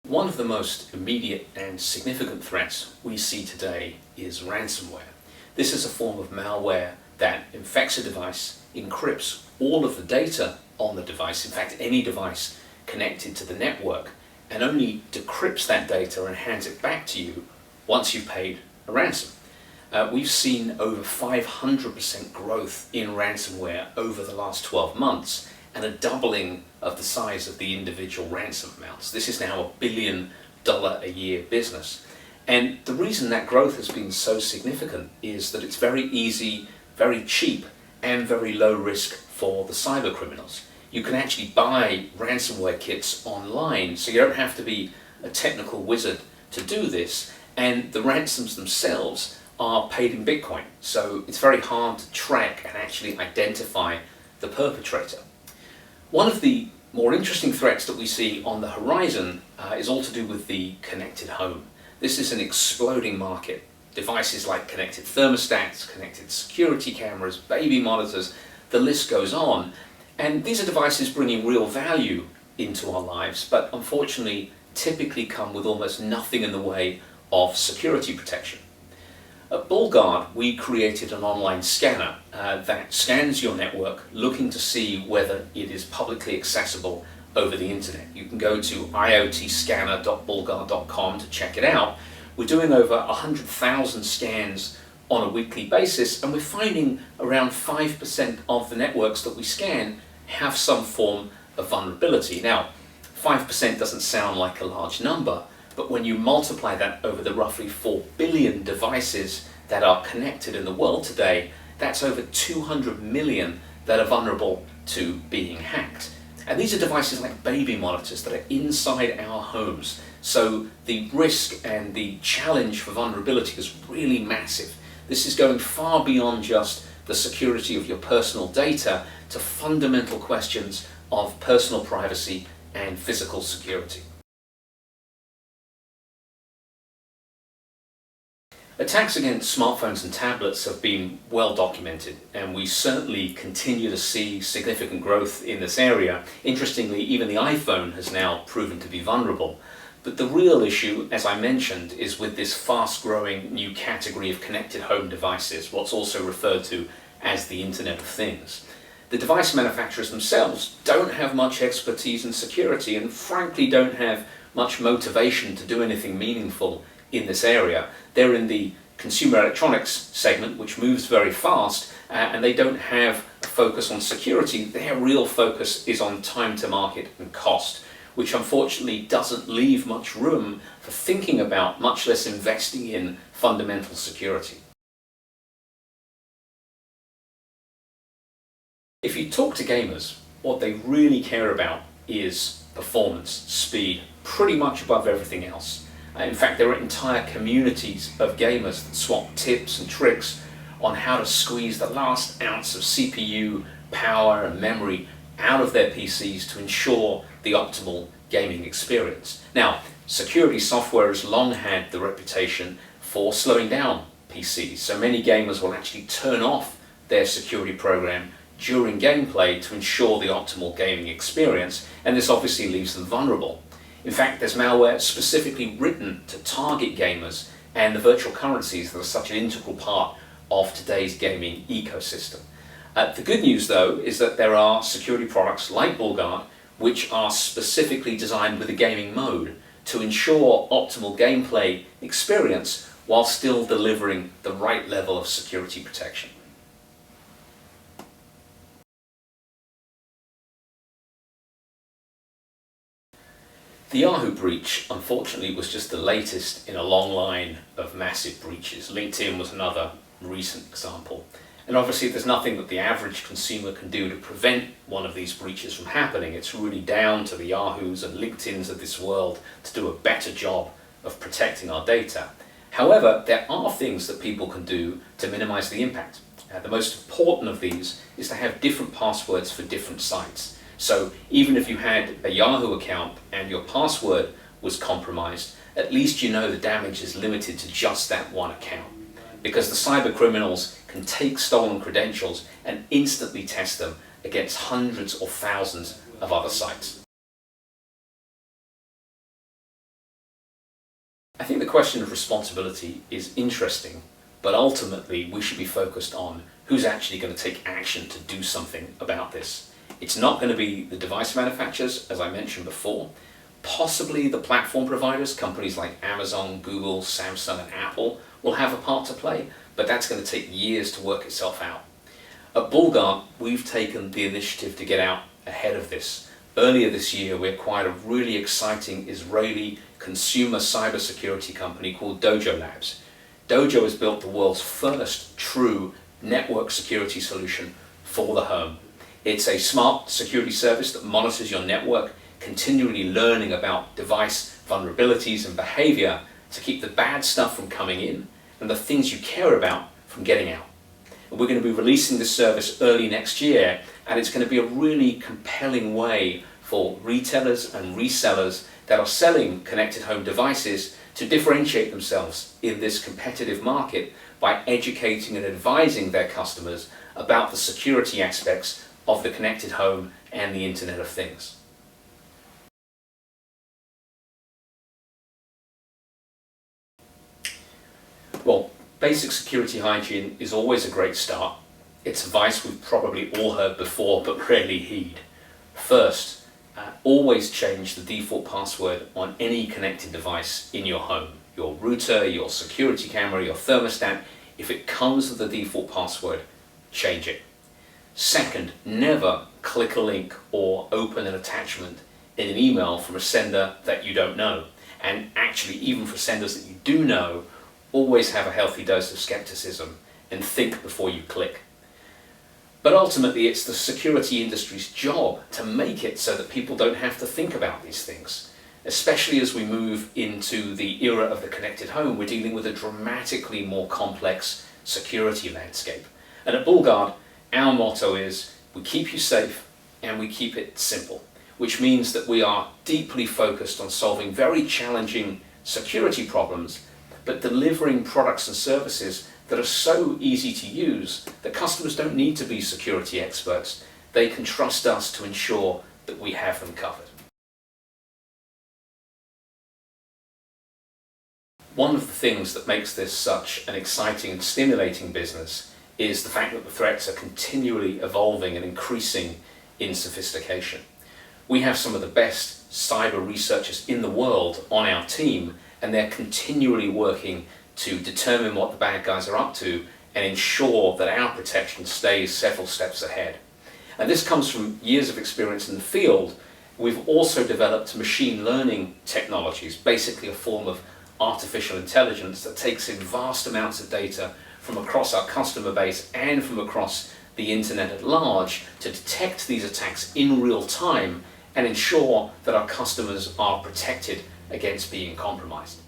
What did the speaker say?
One of the most immediate and significant threats we see today is ransomware. This is a form of malware that infects a device, encrypts all of the data on the device, in fact any device connected to the network, and only decrypts that data and hands it back to you once you've paid a ransom. We've seen over 500% growth in ransomware over the last 12 months and a doubling of the size of the individual ransom amounts. This is now $1 billion a year business. And the reason that growth has been so significant is that it's very easy, very cheap, and very low risk for the cyber criminals. You can actually buy ransomware kits online, so you don't have to be a technical wizard to do this, and the ransoms themselves are paid in Bitcoin, so it's very hard to track and actually identify the perpetrator. One of the more interesting threats that we see on the horizon is all to do with the connected home. This is an exploding market. Devices like connected thermostats, connected security cameras, baby monitors, the list goes on. And these are devices bringing real value into our lives, but unfortunately typically come with almost nothing in the way of security protection. At BullGuard, we created an online scanner that scans your network looking to see whether it is publicly accessible over the internet. You can go to iotscanner.bullguard.com to check it out. We're doing over 100,000 scans on a weekly basis, and we're finding around 5% of the networks that we scan have some form of vulnerability. Now, 5% doesn't sound like a large number, but when you multiply that over the roughly 4 billion devices that are connected in the world today, that's over 200 million that are vulnerable to being hacked. And these are devices like baby monitors that are inside our homes. So the risk and the challenge for vulnerability is really massive. This is going far beyond just the security of your personal data to fundamental questions of personal privacy and physical security. Attacks against smartphones and tablets have been well documented, and we certainly continue to see significant growth in this area. Interestingly, even the iPhone has now proven to be vulnerable. But the real issue, as I mentioned, is with this fast-growing new category of connected home devices, what's also referred to as the Internet of Things. The device manufacturers themselves don't have much expertise in security and frankly don't have much motivation to do anything meaningful in this area. They're in the consumer electronics segment, which moves very fast, and they don't have a focus on security. Their real focus is on time to market and cost, which unfortunately doesn't leave much room for thinking about, much less investing in, fundamental security. If you talk to gamers, what they really care about is performance, speed, pretty much above everything else. In fact, there are entire communities of gamers that swap tips and tricks on how to squeeze the last ounce of CPU, power and memory out of their PCs to ensure the optimal gaming experience. Now, security software has long had the reputation for slowing down PCs, so many gamers will actually turn off their security program during gameplay to ensure the optimal gaming experience, and this obviously leaves them vulnerable. In fact, there's malware specifically written to target gamers and the virtual currencies that are such an integral part of today's gaming ecosystem. The good news, though, is that there are security products like BullGuard which are specifically designed with a gaming mode to ensure optimal gameplay experience while still delivering the right level of security protection. The Yahoo breach, unfortunately, was just the latest in a long line of massive breaches. LinkedIn was another recent example. And obviously there's nothing that the average consumer can do to prevent one of these breaches from happening. It's really down to the Yahoos and LinkedIns of this world to do a better job of protecting our data. However, there are things that people can do to minimize the impact. The most important of these is to have different passwords for different sites. So even if you had a Yahoo account and your password was compromised, at least you know the damage is limited to just that one account. Because the cyber criminals can take stolen credentials and instantly test them against hundreds or thousands of other sites. question of responsibility is interesting, but ultimately we should be focused on who's actually going to take action to do something about this. It's not going to be the device manufacturers, as I mentioned before. Possibly the platform providers, companies like Amazon, Google, Samsung and Apple will have a part to play, but that's going to take years to work itself out. At BullGuard, we've taken the initiative to get out ahead of this. Earlier this year, we acquired a really exciting Israeli consumer cybersecurity company called Dojo Labs. Dojo has built the world's first true network security solution for the home. It's a smart security service that monitors your network, continually learning about device vulnerabilities and behavior to keep the bad stuff from coming in and the things you care about from getting out. And we're going to be releasing this service early next year, and it's going to be a really compelling way for retailers and resellers that are selling connected home devices to differentiate themselves in this competitive market by educating and advising their customers about the security aspects of the connected home and the Internet of Things. Well, basic security hygiene is always a great start. It's advice we've probably all heard before but rarely heed. First, always change the default password on any connected device in your home. Your router, your security camera, your thermostat. If it comes with the default password, change it. Second, never click a link or open an attachment in an email from a sender that you don't know. And actually, even for senders that you do know, always have a healthy dose of skepticism and think before you click. But ultimately, it's the security industry's job to make it so that people don't have to think about these things. Especially as we move into the era of the connected home, we're dealing with a dramatically more complex security landscape. And at BullGuard, our motto is, we keep you safe and we keep it simple, which means that we are deeply focused on solving very challenging security problems, but delivering products and services that are so easy to use that customers don't need to be security experts. They can trust us to ensure that we have them covered. One of the things that makes this such an exciting and stimulating business is the fact that the threats are continually evolving and increasing in sophistication. We have some of the best cyber researchers in the world on our team, and they're continually working to determine what the bad guys are up to and ensure that our protection stays several steps ahead. And this comes from years of experience in the field. We've also developed machine learning technologies, basically a form of artificial intelligence that takes in vast amounts of data from across our customer base and from across the internet at large to detect these attacks in real time and ensure that our customers are protected against being compromised.